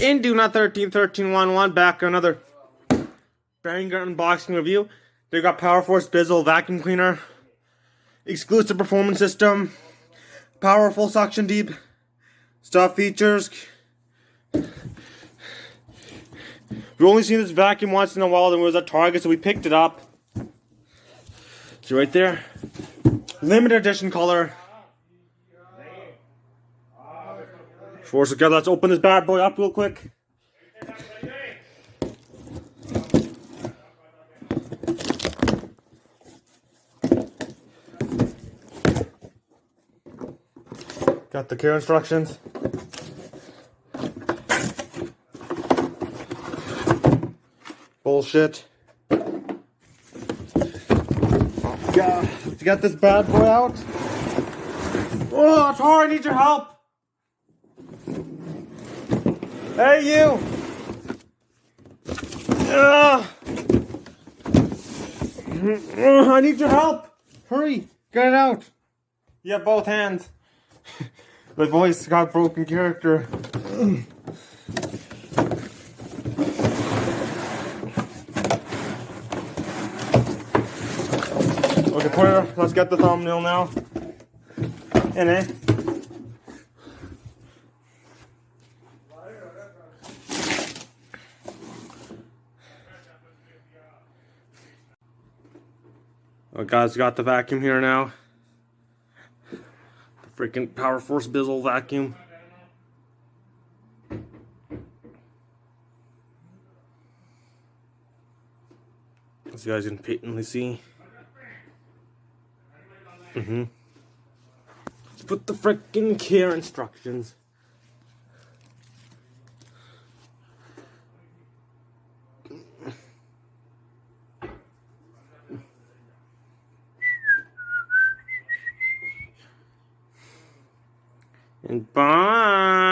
into another 13.13.11 back another banger unboxing review. They got Powerforce Bissel vacuum cleaner, exclusive performance system, powerful suction deep, stuff features. We've only seen this vacuum once in a while, and it was at Target, so we picked it up. See right there, limited edition color. Force together. Let's open this bad boy up real quick. Got the care instructions. Bullshit. Let's get this bad boy out. Oh, Tor, I need your help. Hey, you! I need your help! Hurry! Get it out! You have both hands. My voice got broken character. Okay, Pointer, let's get the thumbnail now. Oh, guys, got the vacuum here now. The freaking Powerforce Bissel vacuum. As you guys can patently see. Let's put the freaking care instructions. And bye.